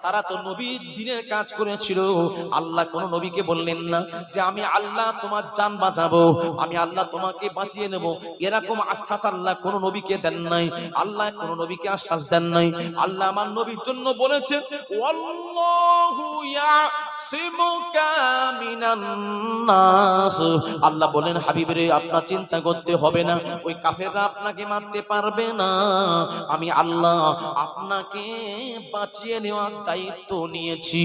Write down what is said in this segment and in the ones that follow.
তারা তো নবীর দ্বীনের কাজ করেছিল। আল্লাহ কোন নবীকে বললেন না যে আমি আল্লাহ তোমার জান বাঁচাবো, আমি আল্লাহ তোমাকে বাঁচিয়ে নেব। এরকম আশ্বাস আল্লাহ কোন নবীকে দেন নাই। আল্লাহ কোন নবীকে আশ্বাস দেন নাই। আল্লাহ আমার নবীর জন্য বলেছে ওয়াল্লাহু ইয়াসিমুকা মিনান নাস। আল্লাহ বলেন হাবিব রে, আপনার চিন্তা করতে হবে না, ওই কাফেররা আপনাকে মারতে পারবে না। আমি আল্লাহ আপনাকে বাঁচিয়ে নেওয়ার দায়িত্ব নিয়েছি।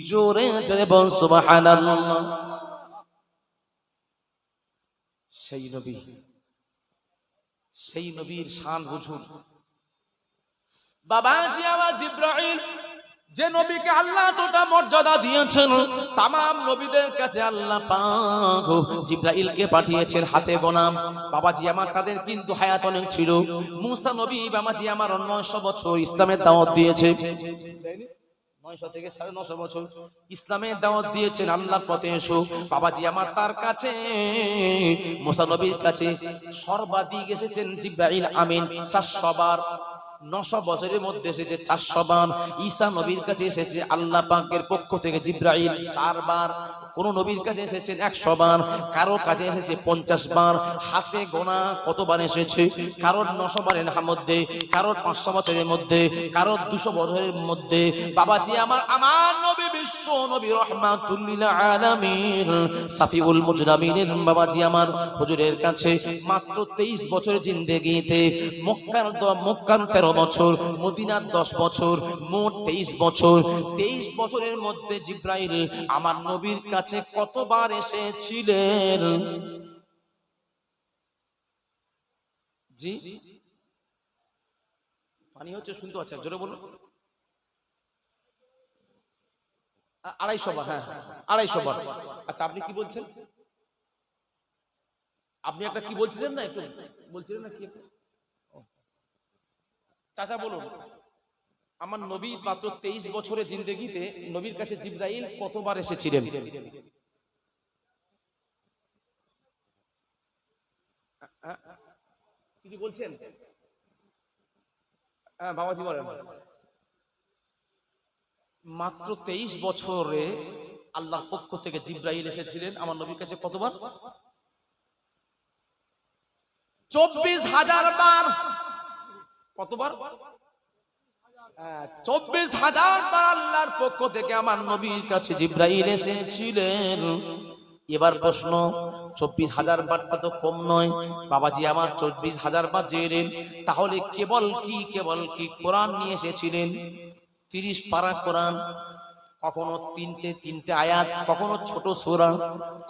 জোরে জোরে বল সুবহানাল্লাহ। সেই নবী, সেই নবীর শান বুঝুন। বাবাজি আমার জিবরাইল, যে নবীকে আল্লাহ এতটা মর্যাদা দিয়েছেন, তামাম নবীদের কাছে আল্লাহ পাক জিবরাইলকে পাঠিয়েছেন হাতে গোনা। বাবাজি আমার তাদের কিন্তু হায়াত অনেক ছিল। মুসা নবী বাবাজি আমার 900 বছর ইসলামের দাওয়াত দিয়েছে। 900 থেকে 950 বছর ইসলামের দাওয়াত দিয়েছেন, আল্লাহর পথে এসো। বাবাজি আমার তার কাছে মুসা নবীর কাছে সর্বাধিক এসেছেন জিবরাইল আমিন 400 বার। 900 বছরের মধ্যে এসেছে 400 বার। ঈসা নবীর কাছে এসেছে আল্লাহ পাকের পক্ষ থেকে জিবরাইল 4 বার। কোন নবীর কাছে এসেছেন 100 বার, কারো কাছে এসেছে 50 বার। হাতে গোনা কতবার এসেছে, কারোর 900 বারের মধ্যে, কারোর 500 বছরের মধ্যে, কারোর 200 বছরের মধ্যে। বাবাজি আমার নবী বিশ্ব নবী রাহমাতুল লিল আলামিন সাফিউল মুজরামিন বাবাজি আমার হুজুরের কাছে মাত্র 23 বছরের জিন্দেগিতে মক্কার 13 বছর, মদিনার 10 বছর, মোট 23 বছর। 23 বছরের মধ্যে জিবরাইল আমার নবীর কাছে কতবার এসেছিলেন? জি পানি হচ্ছে, শুনতে পাচ্ছেন? জোরে বলুন। 250 বার। হ্যাঁ 250 বার। আচ্ছা আপনি কি বলছেন? আপনি একটা কি বলছিলেন না, একটু বলছিলেন না কি? চাচা বলুন, আমার নবী মাত্র 23 বছরের জিন্দেগিতে নবীর কাছে জিবরাইল কতবার এসেছিলেন? কি বলছেন? হ্যাঁ বাবাজি বলেন। মাত্র 23 বছরে আল্লাহর পক্ষ থেকে জিবরাইল এসেছিলেন আমার নবীর কাছে কতবার? 24,000 বার। কতবার? 24,000 বার আল্লাহর পক্ষ থেকে আমার নবীর কাছে জিবরাইল এসেছিলেন। এবার প্রশ্ন, 24,000 বারটা তো কম নয় বাবাজি আমার। 24,000 বার জেনেন, তাহলে কেবল কি কোরআন নিয়ে এসেছিলেন? 30 পারা কোরআন, কখনো তিনটে আয়াত, কখনো ছোট সূরা,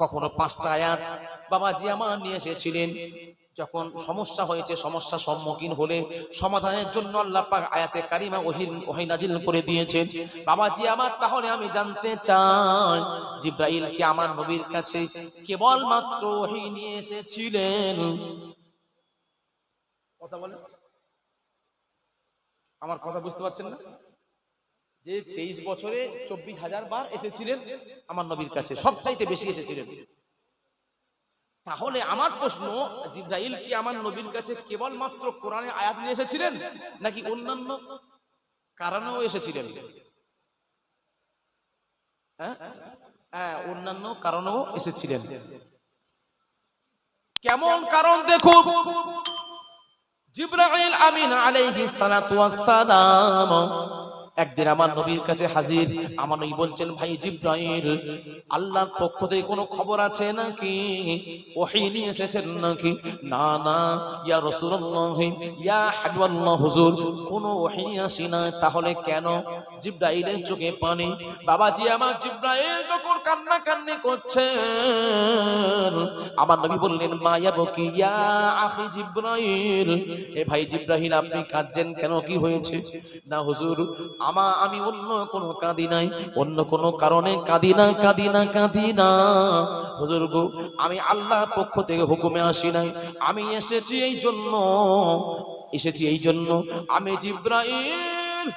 কখনো 5টা আয়াত বাবাজি আমার নিয়ে এসেছিলেন। যখন সমস্যা হয়েছে, সমস্যার সম্মুখীন হলে সমাধানের জন্য আল্লাহ পাক আয়াতে কারিমা ওহী নাজিল করে দিয়েছেন বাবাজি আমার। তাহলে আমি জানতে চাই জিবরাইল কি আমার নবীর কাছে কেবল মাত্র ওহী নিয়ে এসেছিলেন? কথা বলেন, আমার কথা বুঝতে পারছেন না? যে 23 বছরে 24,000 বার এসেছিলেন আমার নবীর কাছে, সবচাইতে বেশি এসেছিলেন। তাহলে আমার প্রশ্ন, জিবরাইল কি আমার নবীর কাছে কেবল মাত্র কোরআনের আয়াত নিয়ে এসেছিলেন, নাকি অন্যান্য কারণেও এসেছিলেন? হ্যাঁ অন্যান্য কারণেও এসেছিলেন। কেমন কারণ দেখুন। জিবরাইল আমিন আলাইহিস সালাতু ওয়াস সালাম একদিন আমার নবীর কাছে হাজির। আমার নবী বলছেন, ভাই জিবরাইল, আল্লাহর পক্ষ থেকে কোনো খবর আছে নাকি? ওহী নিয়ে এসেছেন নাকি? না না ইয়া রাসূলুল্লাহ, ইয়া হাবিবাল্লাহ, হুজুর কোনো ওহী আসে না। তাহলে কেন? জিবরাইলের চোখে পানি। বাবাজি আমার জিবরাইল যখন কান্নাকান্নি করছেন, আমার নবী বললেন, মা ইয়াবকি ইয়া আখি জিবরাইল, এ ভাই জিবরাইল আপনি কাঁদছেন কেন, কি হয়েছে? না হুজুর, আমি অন্য কোনো কাঁদি নাই, অন্য কোনো কারণে কাঁদি না হুজুর গো। আমি আল্লাহর পক্ষ থেকে হুকুমে আসি নাই, আমি এসেছি এই জন্য আমি জিবরাইল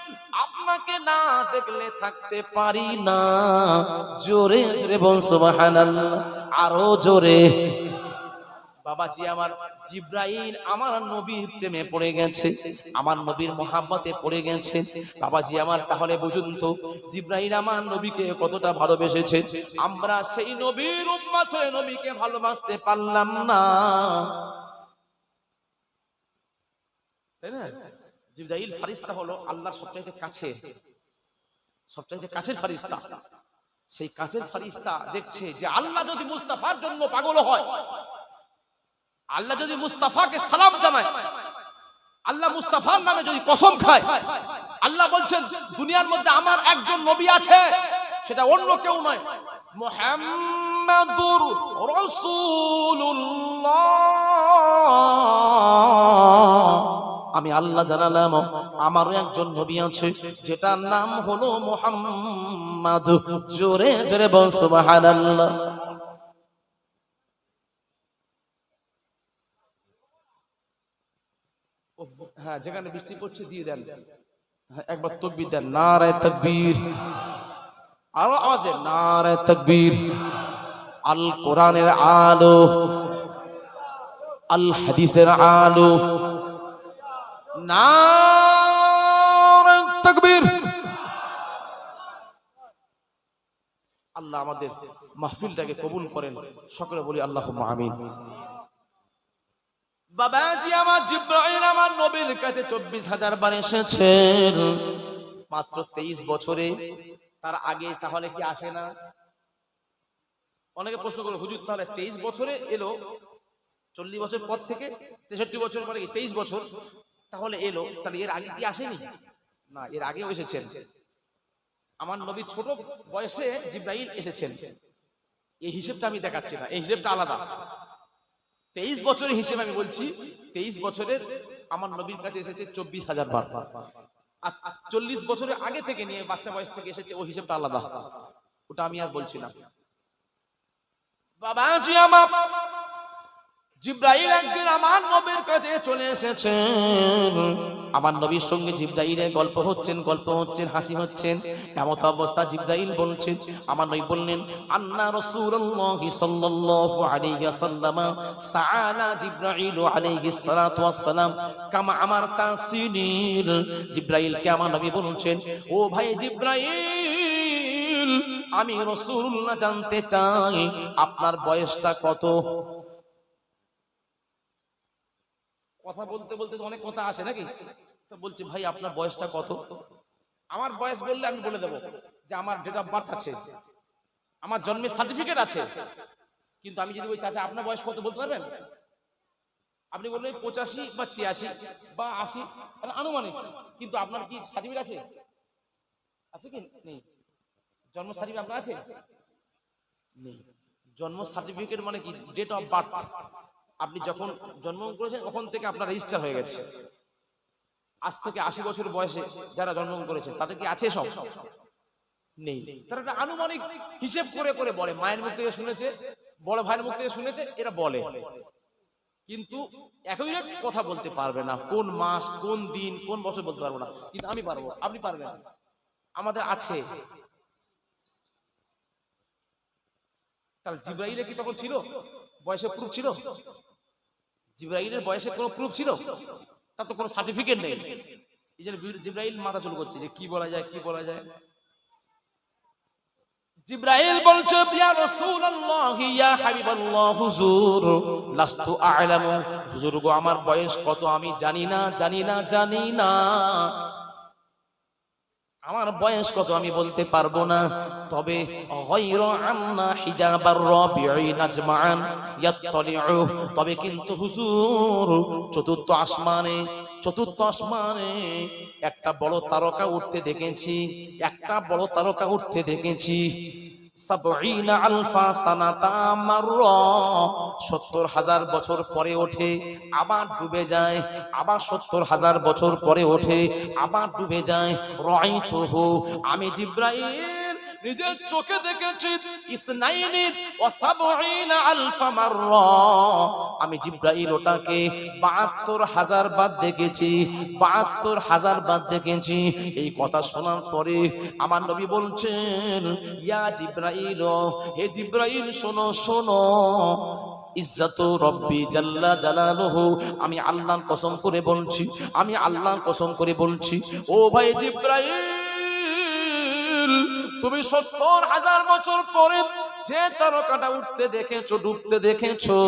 আপনাকে না দেখলে থাকতে পারি না। জোরে জোরে বল সুবহানাল্লাহ, আরো জোরে। বাবাজি আমার, জিব্রাইল আমার নবীর প্রেমে পড়ে গেছে, আমার নবীর মহাব্বতে পড়ে গেছে। বাবাজি আমার, তাহলে বুঝুন তো জিব্রাইল আমার নবীকে কতটা ভালোবেসেছে। আমরা সেই নবীর উম্মত হয়ে নবীকে ভালোবাসতে পারলাম না, তাই না? জিব্রাইল ফেরেশতা হলো আল্লাহর সবচাইতে কাছে, সবচাইতে কাছের ফেরেশতা। সেই কাছের ফেরেশতা দেখছে যে আল্লাহ যদি মুস্তাফার জন্য পাগল হয়, আল্লাহ যদি মুস্তাফাকে সালাম জানায়, আল্লাহ মুস্তাফার নামে যদি কসম খায়, আল্লাহ বলছেন দুনিয়ার মধ্যে আমার একজন নবী আছে, সেটা অন্য কেউ নয়, মুহাম্মাদুর রাসূলুল্লাহ। আমি আল্লাহ জানালাম আমারও একজন নবী আছে, যেটার নাম হলো মুহাম্মাদ। জোরে জোরে বল সুবহানাল্লাহ। হ্যাঁ, যেখানে বৃষ্টি পড়ছে দিয়ে দেন, হ্যাঁ, একবার তাকবীর দেন, নারে তাকবীর, আরো আওয়াজে নারে তাকবীর। আল কোরআনের আলো, আল হাদিসের আলো, নারে তাকবীর। আল্লাহ আমাদের মাহফিলটাকে কবুল করেন, সকলে বলি আল্লাহুম্মা আমিন। বাবাজি আমার, জিব্রাইল আমার নবীর কাছে 24,000 বার এসেছেন মাত্র 23 বছরে। তার আগে তাহলে কি আসে না? অনেকে প্রশ্ন করে, হুজুর তাহলে 23 বছরে এলো, 40 বছর পর থেকে 63 বছর পরে 23 বছর তাহলে এলো, তাহলে এর আগে কি আসেনি? না, এর আগেও এসেছেন। আমার নবী ছোট বয়সে জিব্রাইল এসেছেন, এই হিসেবটা আমি দেখাচ্ছি না, এই হিসেবটা আলাদা। 23 বছরের হিসেব আমি বলছি, 23 বছরের আমার নবীর কাছে এসেছে 24,000 বার। আর 40 বছরের আগে থেকে নিয়ে বাচ্চা বয়স থেকে এসেছে, ওই হিসেবটা আলাদা, ওটা আমি আর বলছি না। বাবাজি আমার, জিব্রাইল একদিন আমার নবীর কাছে চলে এসেছেন, আমার নবীর সঙ্গে জিব্রাইলের গল্প হচ্ছেন, হাসি হচ্ছেন। এমত অবস্থা জিব্রাইল বলছেন, আমার নবী বললেন, আন্না রাসূলুল্লাহি সাল্লাল্লাহু আলাইহি ওয়াসাল্লাম সাআলা জিব্রাইল আলাইহিস সালাতু ওয়াসসালাম কামা আমারতা সিনিল। জিব্রাইলকে আমার নবী বলছেন, ও ভাই জিব্রাইল, আমি রাসূলুল্লাহ জানতে চাই আপনার বয়সটা কত। কথা বলতে বলতে তো অনেক কথা আসে নাকি? তো বলছি, ভাই আপনার বয়সটা কত? আমার বয়স বললে আমি বলে দেবো যে আমার ডেট অফ বার্থ আছে, আমার জন্মের সার্টিফিকেট আছে, কিন্তু আমি যদি বলি চাচা আপনার বয়স কত বলতে পারবেন? আপনি বললেন 85 বা 83 বা 80, মানে আনুমানিক, কিন্তু আপনার কি সার্টিফিকেট আছে? আছে কি নেই? জন্ম সার্টিফিকেট আপনার আছে? নেই। জন্ম সার্টিফিকেট মানে কি? Date of birth. আপনি যখন জন্মগ্রহণ করেছেন তখন থেকে আপনার রেজিস্টার হয়ে গেছে। আজ থেকে 80 বছর বয়সে যারা জন্মগ্রহণ করেছে তাদের কি আছে? সব নেই। তারা একটা আনুমানিক হিসেব করে করে বলে, মায়ের মুখ থেকে শুনেছে, বড় ভাইয়ের মুখ থেকে শুনেছে, এরা বলে, কিন্তু একই কথা বলতে পারবে না, কোন মাস, কোন দিন, কোন বছর বলতে পারবো না। কিন্তু আমি পারবো, আপনি পারবেন, আমাদের আছে। তাহলে জিব্রাইলের কি তখন ছিল বয়সের প্রুফ? ছিল? জিব্রাইলের বয়সের কোনো প্রুফ ছিল? তার তো কোনো সার্টিফিকেট নেই। এই জন্য জিব্রাইল মাথা চুল করছে যে কি বলা যায়, কি বলা যায়। জিব্রাইল বলছে, ইয়া রাসূলুল্লাহ, ইয়া হাবিবাল্লাহ, হুজুর লাস্তু আ'লামু, হুজুর গো আমার বয়স কত আমি জানি না, আমার বয়স কত আমি বলতে পারবো না। তবে গায়রা আন্না হিজাবার রাবিঈ নাজমান ইয়াত্তালিউ, তবে কিন্তু হুজুর চতুর্থ আসমানে একটা বড় তারকা উঠতে দেখেছি, 70 আলফা সানাতা মাররা, 70,000 বছর পরে ওঠে, আবার ডুবে যায়, আবার 70,000 বছর পরে ওঠে, আবার ডুবে যায়। রাআইতুহু, আমি জিব্রাইল নিজের চোখে দেখেছি, ইসনাইনি ওয়া 70 আলফা মাররা, আমি জিব্রাইল ওটাকে 72,000 বার দেখেছি, 72,000 বার দেখেছি। এই কথা শোনার পরে আমার নবী বলছেন, ইয়া জিব্রাইল, হে জিব্রাইল শোনো, ইজ্জত রব্বি জাল্লা জালালুহু, আমি আল্লাহর কসম করে বলছি, আমি আল্লাহর কসম করে বলছি, ও ভাই জিবরাইল, তুমি ৭০,০০০ বছর পরে যে তারকাটা উঠতে দেখেছো, ডুবতে দেখেছো,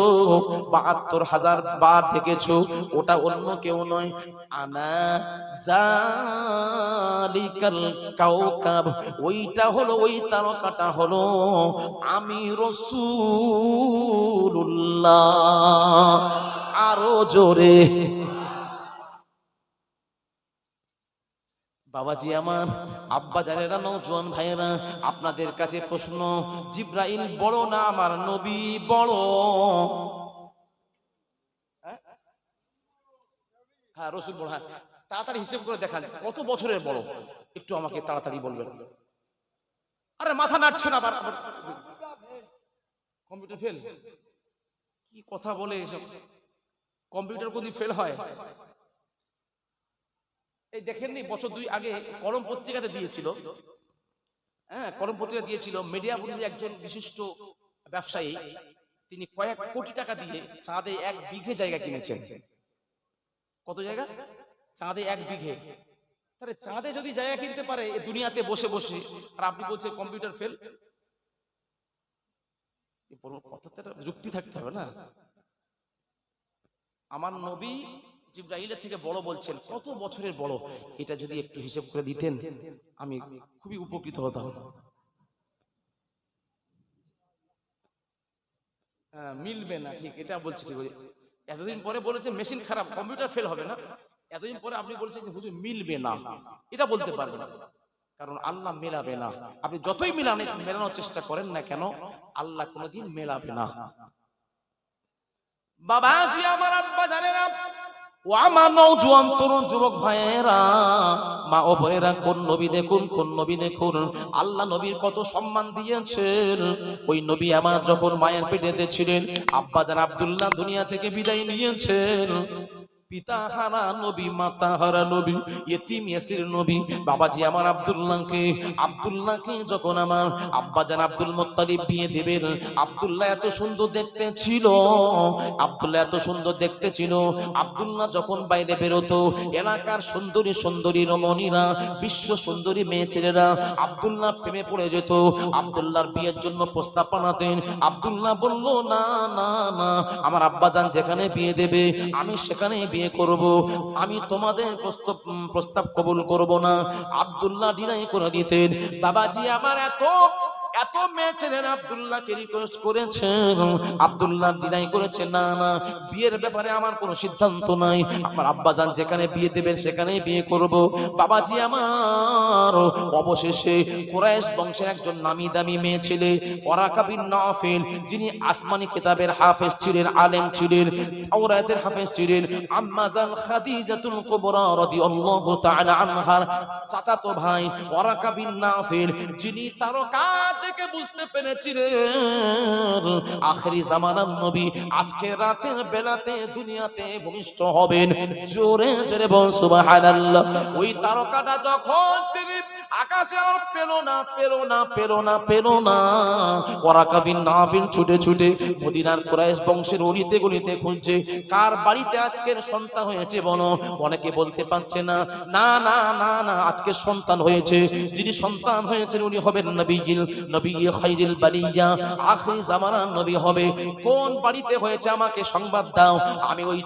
৭২,০০০ বার দেখেছো, ওটা অন্য কেউ নয়, আনা জালিকাল কাওকাব, ওইটা হলো, ওই তারকাটা হলো আমি রাসূলুল্লাহ। আরো জোরে। বাবাজি আমার, আব্বা জানেরা, নওজোয়ান ভাইয়েরা, আপনাদের কাছে প্রশ্ন, জিবরাইল বড় না আমার নবী বড়? হ্যাঁ, রাসূল বড়। হ্যাঁ, তাড়াতাড়ি হিসাব করে দেখান কত বছরের বড়, একটু আমাকে তাড়াতাড়ি বলবেন। আরে মাথা নাড়ছে না, আবার কম্পিউটার ফেল, কি কথা বলে এসব? কম্পিউটার কোনদিন ফেল হয়? এই দেখেননি, বছর 2 আগে কলম পত্রিকাতে দিয়েছিল, হ্যাঁ কলম পত্রিকা দিয়েছিল, মিডিয়াপুরে একজন বিশিষ্ট ব্যবসায়ী, তিনি কয়েক কোটি টাকা দিয়ে চাঁদে 1 বিঘে জায়গা কিনেছেন। কত জায়গা? চাঁদে 1 বিঘে। তাহলে চাঁদে যদি জায়গা কিনতে পারে এই দুনিয়াতে বসে বসে, আর আপনি বলছেন কম্পিউটার ফেল, কথাতে যুক্তি থাকতে হবে না? আমার নবী জিবরাইলের থেকে বড় বলছেন, কত বছরের বড়, এটা যদি একটু হিসাব করে দিতেন আমি খুবই উপকৃত হতাম। মিলবে না, ঠিক এটা বলছি, ঠিক আছে। এতদিন পরে বলেছে মেশিন খারাপ, কম্পিউটার ফেল হবে না, এতদিন পরে আপনি বলছেন যে হুজুর মিলবে না, এটা বলতে পারবেন না, কারণ আল্লাহ মেলাবে না। আপনি যতই মেলানোর চেষ্টা করেন না কেন, আল্লাহ কোনোদিন মেলাবে না। বাবাজি আমার, আব্বা জানেরা, ও আমার নওজোয়ান তরুণ যুবক ভাইয়েরা, মা ও বোনেরা, কোন নবী দেখুন, কোন নবী দেখুন, আল্লাহ নবীর কত সম্মান দিয়েছেন। ওই নবী আমার যখন মায়ের পেটেতে ছিলেন, আব্বা জান আব্দুল্লাহ দুনিয়া থেকে বিদায় নিয়েছেন। পিতা হারা নবী, মাতা হারা নবী, ইতিম ইয়াসির নবী। বাবাজি আমার আব্দুল্লাহকে যখন আমার আব্বা জান আব্দুল মুত্তালিব বিয়ে দিবেন, আব্দুল্লাহ এত সুন্দর দেখতে ছিল, আব্দুল্লাহ এত সুন্দর দেখতে ছিল। আব্দুল্লাহ যখন বাইরে বেরোতো, এলাকার সুন্দরী সুন্দরী রমণীরা, বিশ্ব সুন্দরী মেয়ে ছেলেরা আব্দুল্লাহ প্রেমে পড়ে যেত। আব্দুল্লাহর বিয়ের জন্য প্রস্তাব পাঠাতেন। আব্দুল্লাহ বলল, না না না, আমার আব্বা জান যেখানে বিয়ে দেবে আমি সেখানে বিয়ে করব, আমি তোমাদের প্রস্তাব কবুল করব না। আব্দুল্লাহ ডিনাই করে দিতেন। বাবাজি আমার, এত মেয়ে ছেলেরা আব্দুল্লাহকে রিকোয়েস্ট করেছেন, আব্দুল্লাহ ডিনাই করেছে, না না, বিয়ের ব্যাপারে আমার কোনো সিদ্ধান্ত নাই, আমার আব্বাজান যেখানে বিয়ে দেবেন সেখানেই বিয়ে করব। বাবাজি আমার, অবশেষে কুরাইশ বংশের একজন নামি দামি মেয়ে ছেলে ওরাকা বিন নাফিল, যিনি আসমানি কিতাবের হাফেজ ছিলেন, আলেম ছিলেন, তাওরাতের হাফেজ ছিলেন, আম্মা জান খাদিজাতুল কুবরা রাদিয়াল্লাহু তাআলা আনহার চাচাতো ভাই ওরাকা বিন নাফিল, যিনি তারকা থেকে বুঝতে পেরেছিলেন আখেরি জামানার নবী আজকে রাতের বেলাতে দুনিয়াতে ভূমিষ্ঠ হবেন। জোরে জোরে বল সুবহানাল্লাহ। ওই তারকাটা যখন তিনি আকাশে আর পেল না, ওরাকা বিন নাফিল ছুটে ছুটে মদিনার কুরাইশ বংশের অলিতে গলিতে খুঁজছে, কার বাড়িতে আজকের সন্তান হয়েছে বলো। অনেকে বলতে পারছে না, না না না না, আজকে সন্তান হয়েছে, যিনি সন্তান হয়েছেন উনি হবেন নবী খায়রুল বারিয়া, আখিরি জামানার নবী হবে। কোন বাড়িতে হয়েছে আমাকে সংবাদ দাও, আমি ওই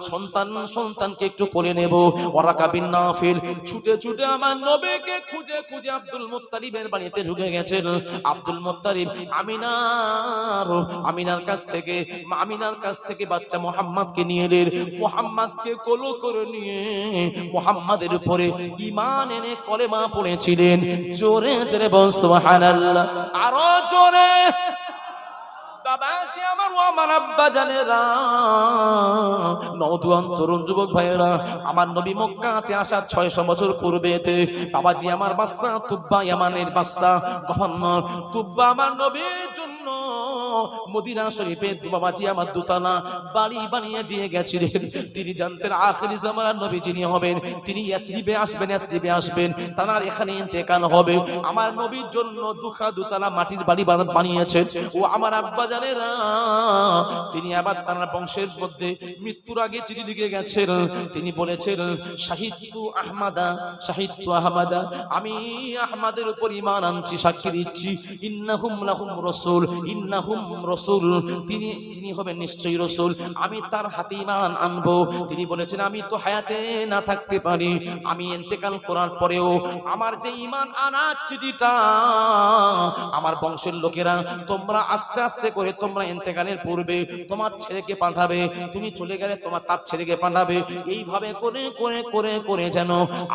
সন্তানকে একটু কোলে নেব। ওরাকা বিন নাফিল ছুটে ছুটে আমার নবীকে খুঁজে খুঁজে আব্দুল মুত্তালিবের বাড়িতে ঢুকে গেছেন। আব্দুল মুত্তালিব আমিনার কাছ থেকে বাচ্চা মুহাম্মদকে নিয়ে এলেন। মুহাম্মদকে কোলে করে নিয়ে মুহাম্মাদের উপরে ঈমান এনে কলেমা পড়েছিলেন। জোরে জোরে বল সুবহানাল্লাহ, আরো জোরে। বাবাজি আমার, ও আমার আব্বা জানেরা, নওজোয়ান তরুণ যুবক ভাইয়েরা, আমার নবী মক্কাতে আসার 600 বছর পূর্বেতে বাবাজি আমার বাদশা তুব্বা, ইয়ামানের বাদশা গভর্নর তুব্বা আমার নবীর জন্য মদিনা শরীফে বাবাজি আমার দোতলা বাড়ি বানিয়ে দিয়ে গেছিলেন। তিনি জানতেন আখিরি জামানার নবী যিনি হবেন তিনি ইয়াসরিবে আসবেন, তার এখানে ইন্তেকাল হবে। আমার নবীর জন্য দোতলা মাটির বাড়ি বানিয়েছেন। ও আমার আব্বা জানেরা, তিনি আবার তার বংশের মধ্যে মৃত্যুর আগে চিঠি লিখে গেছেন। তিনি বলেছেন শাহিদতু আহমাদা, আমি আহমদের উপর ঈমান আনছি, সাক্ষী দিচ্ছি ইন্নাহুম রাসূল, তিনি হবেন নিশ্চয়ই রাসূল। আমি তার হাতে ঈমান আনবো। তিনি বলেছেন আমি তো হায়াতে না থাকতে পারি, আমি ইন্তেকাল করার পরেও আমার যে ঈমান আনার চিঠিটা আমার বংশের লোকেরা তোমরা আস্তে আস্তে করে তোমরা ইন্তেকালের পূর্বে তোমার ছেলেকে পাঠাবে, তুমি চলে গেলে তোমার তার ছেলেকে পাঠাবে। এইভাবে করে করে করে করে যেন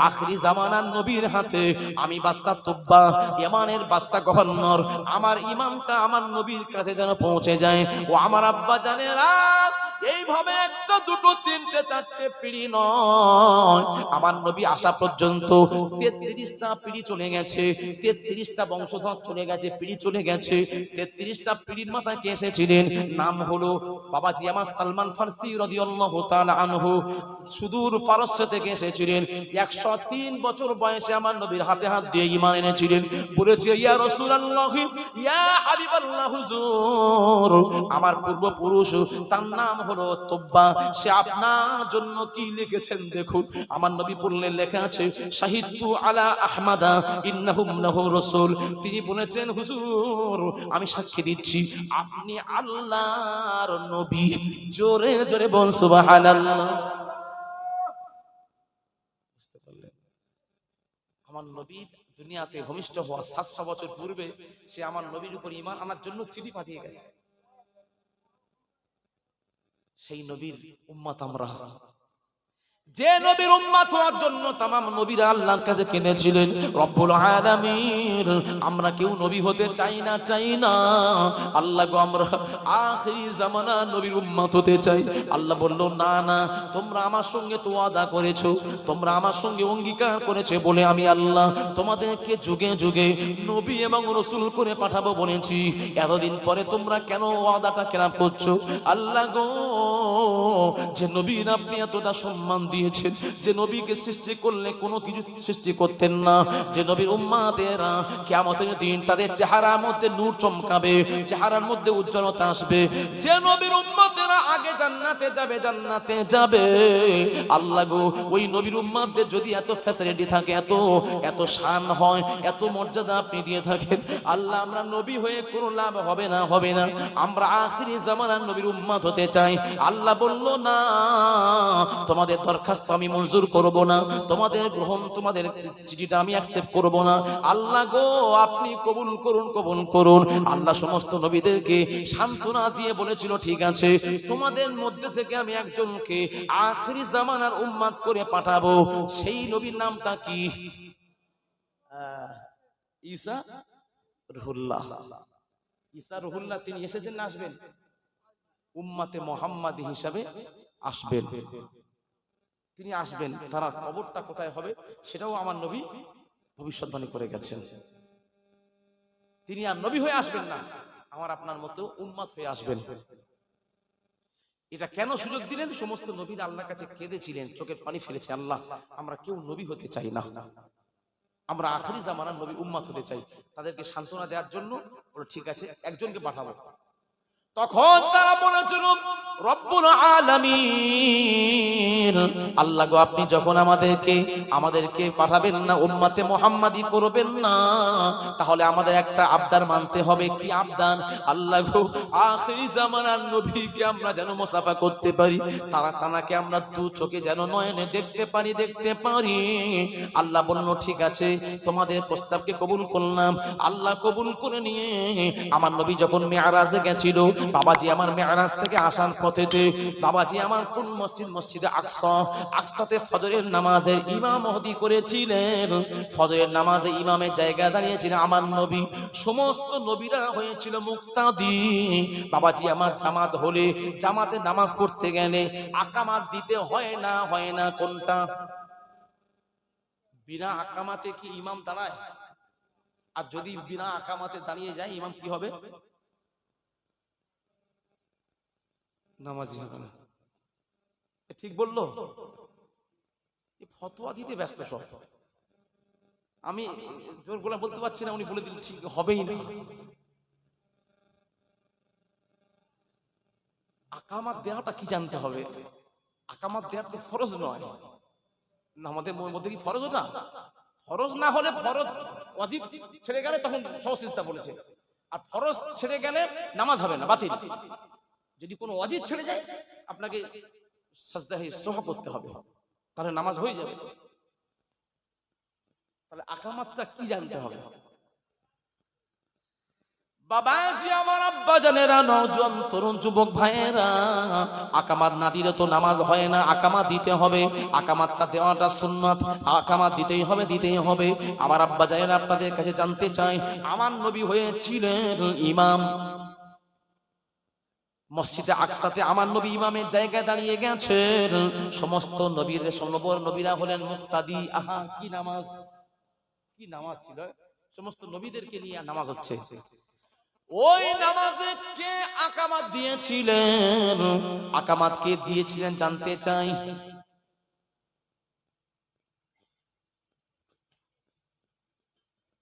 আখিরি জামানার নবীর হাতে আমি বাস্তা তুব্বা ইয়ামানের বাস্তা গভর্নর আমার ইমামটা আমার নবীর কাছে যেন পৌঁছে যায়। ও আমার আব্বা জানেরা, এইভাবে একটা দুটো তিনটে চারটে পিড়ি নয়, আমার নবী আসা পর্যন্ত 33টা পিড়ি চলে গেছে, 33টা বংশধর চলে গেছে, পিড়ি চলে গেছে। 33টা পিড়ির মাথায় কে এসেছিলেন? নাম হলো বাবাজি আমার সালমান ফারসি রাদিয়াল্লাহু তাআলা আনহু। সুদূর ফারস থেকে এসেছিলেন। 103 বছর বয়সে আমার নবীর হাতে হাত দিয়ে ঈমান এনেছিলেন। বলেছে ইয়া রাসূলুল্লাহ, ইয়া হাবিবাল্লাহ, হুজুর আমার পূর্বপুরুষ তার নাম হলো তুব্বা, সে আপনার জন্য কি লিখেছেন দেখুন। আমার নবী বললেন লেখা আছে শাহিদতু আলা আহমাদা ইন্নাহুম লাহু রাসূল। তিনি বলেছেন হুজুর আমি সাক্ষী দিচ্ছি আপনি আল্লাহর নবী। জোরে জোরে বল সুবহানাল্লাহ। বুঝতে পারলেন? আমার নবী দুনিয়াতে ভূমিষ্ঠ হওয়া 700 বছর পূর্বে সে আমার নবীর উপর ঈমান আনার জন্য চিঠি পাঠিয়ে গেছে। সেই নবীর উম্মত আমরা, যে নবীর উম্মত হওয়ার জন্য तमाम নবীরা আল্লাহর কাছে কেঁদেছিলেন রব্বুল আলামিন, আমরা কেউ নবী হতে চাই না। আল্লাহ গো আমরা আখিরি জামানা নবীর উম্মত হতে চাই। আল্লাহ বলল না না, তোমরা আমার সঙ্গে তো ওয়াদা করেছো, তোমরা আমার সঙ্গে অঙ্গীকার করেছে বলে আমি আল্লাহ তোমাদেরকে যুগে যুগে নবী এবং রাসূল করে পাঠাবো বলেছি। এতদিন পরে তোমরা কেন ওয়াদাটা খেলাপ করছো? আল্লাহ গো, যে নবীর আপনি এতটা সম্মান দিয়েছেন, যে নবীকে সৃষ্টি করলে কোনো কিছু সৃষ্টি করতেন না, যে নবীর উম্মাতেরা কিয়ামতের দিন তাদের চেহারার মধ্যে নূর চমকাবে, চেহারার মধ্যে উজ্জ্বলতা আসবে, যে নবীর উম্মতেরা আগে জান্নাতে যাবে। আল্লাহ গো, ওই নবীর উম্মতদের যদি এত ফ্যাসিলিটি থাকে, এত শান হয়, এত মর্যাদা আপনি দিয়ে থাকেন, আল্লাহ আমরা নবী হয়ে কোনো লাভ হবে না। আমরা আখিরি জামানার নবীর উম্মত হতে চাই। আল্লাহ বলল না, তোমাদের দরখাস্ত আমি মঞ্জুর করব না, তোমাদের চিঠিটা আমি অ্যাকসেপ্ট করব না। আল্লাহ গো, আপনি কবুল করুন। আল্লাহ সমস্ত নবীদেরকে সান্ত্বনা দিয়ে বলেছিল ঠিক আছে, তোমাদের মধ্যে থেকে আমি একজনকে আখিরি জামানার উম্মত করে পাঠাবো। সেই নবীর নামটা কি? ঈসা রুহুল্লাহ। ঈসা রুহুল্লাহ তিনি এসেছেন না আসবেন? উম্মতে মুহাম্মাদি হিসাবে আসবেন। তিনি আসবেন, তার কবরটা কোথায় হবে সেটাও আমার নবী ভবিষ্যৎবাণী করে গেছেন। তিনি আর নবী হয়ে আসবেন না, আমার আপনার মতো উম্মত হয়ে আসবেন। এটা কেন সুযোগ দিলেন? সমস্ত নবীরা আল্লাহর কাছে কেঁদেছিলেন, চোখের পানি ফেলেছে, আল্লাহ আমরা কেউ নবী হতে চাই না, আমরা আখিরি জামানার নবী উম্মত হতে চাই। তাদেরকে সান্ত্বনা দেওয়ার জন্য বলো ঠিক আছে একজনকে পাঠাবো। তখন তারা বলেছিল রব্বুল আলামিন, আল্লাহ গো আপনি যখন আমাদেরকে পাঠাবেন না, উম্মতে মুহাম্মাদি করবেন না, তাহলে আমাদের একটা আবদার মানতে হবে। কি আবদার? আল্লাহ গো আখিরি জামানার নবীকে আমরা যেন মুসাফা করতে পারি, তানাকে আমরা দু চোখে যেন নয়নে দেখতে পারি। আল্লাহ বলল ঠিক আছে, তোমাদের প্রস্তাবকে কবুল করলাম। আল্লাহ কবুল করে নিয়ে আমার নবী যখন মিরাজে গেছিল, বাবাজি আমার মিরাজ থেকে আসার পথেতে বাবাজি আমার কোন মসজিদে আকসাতে ফজরের নামাজের ইমামতি করেছিলেন। ফজরের নামাজে ইমামের জায়গায় দাঁড়িয়েছিলেন আমার নবী। সমস্ত নবীরা হয়েছিল মুক্তাদি। বাবাজি আমার জামাত হলে, জামাতে নামাজ পড়তে গেলে আকামাত দিতে হয় না কোনটা? বিনা আকামাতে কি ইমাম দাঁড়ায়? আর যদি বিনা আকামাতে দাঁড়িয়ে যায় ইমাম কি হবে? নামাজি হবে না। ঠিক বললো? ফতোয়া দিতে ব্যস্ত সব। আমি জোর গলা বলতে পারছি না, উনি বলে দিলেন ঠিক হবেই না। আকামাত দেওয়াটা কি জানতে হবে। আকামাত দেওয়াটা ফরজ নয়। আমাদের মধ্যে কি ফরজ ওটা? ফরজ না হলে ফরজ ওয়াজিব ছেড়ে গেলে তখন সহসিজদা বলেছে, আর ফরজ ছেড়ে গেলে নামাজ হবে না, বাতিল। যদি কোনো ওয়াজিব ছেড়ে যায় আপনাকে সাজদায়ে সাহহ করতে হবে, তাহলে নামাজ হয়ে যাবে। তাহলে আকামাতটা কি জানতে হবে। বাবাজি আমার, আব্বা জানেরা, নওজোয়ান তরুণ যুবক ভাইয়েরা, আকামাত না দিলে তো নামাজ হয় না। আকামাত দিতে হবে, আকামাতটা দেওয়াটা সুন্নাত। আকামাত দিতেই হবে, দিতেই হবে। আমার আব্বা জানেরা, আপনাদের কাছে জানতে চাই, আমার নবী হয়েছিলেন ইমাম। মসজিদে আকসাতে আমার নবী ইমামের জায়গায় দাঁড়িয়ে গেছেন। সমস্ত নবীর নবীরা হলেন মুক্তাদি। আহা কি নামাজ, কি নামাজ ছিল! সমস্ত নবীদেরকে নিয়ে নামাজ হচ্ছে। ওই নামাজে কে আকামাত দিয়েছিলেন? আকামাত কে দিয়েছিলেন জানতে চাই।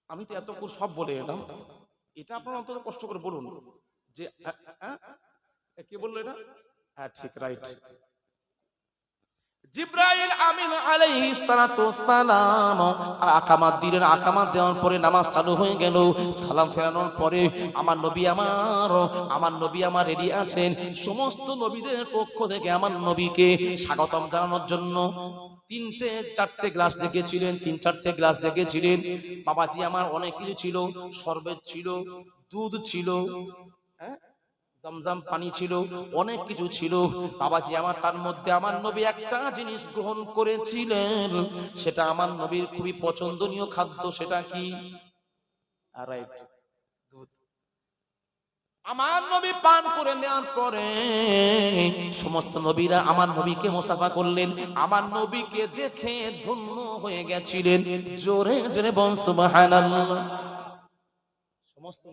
আমি তো এত করে সব বলে এলাম, এটা আপনারা অন্তত কষ্ট করে বলুন যে কে বললো এটা। হ্যাঁ ঠিক, রাইট। জিবরাইল আমিন আলাইহিস সালাতু ওয়াসসালাম আকামাত দিলেন। আকামাত দেওয়ার পরে নামাজ চালু হয়ে গেল। সালাম ফেরানোর পরে আমার নবী আমার রেডি আছেন। সমস্ত নবীদের পক্ষ থেকে আমার নবীকে স্বাগতম জানানোর জন্য 3-4টে গ্লাস রেখেছিলেন, 3-4টে গ্লাস রেখেছিলেন। বাবাজি আমার অনেক কিছু ছিল, শরবত ছিল, দুধ ছিল, জমজম পানি ছিল, অনেক কিছু ছিল। বাবাজি আমার, তার মধ্যে আমার নবী একটা জিনিস গ্রহণ করেছিলেন, সেটা আমার নবীর খুবই পছন্দনীয় খাদ্য। সেটা কি? রাইট, দুধ। আমার নবী পান করে নেওয়ার পরে সমস্ত নবীরা আমার নবীকে মুসাফা করলেন। আমার নবীকে দেখে ধন্য হয়ে গেছিলেন। জোরে জোরে বল সুবহানাল্লাহ। সমস্ত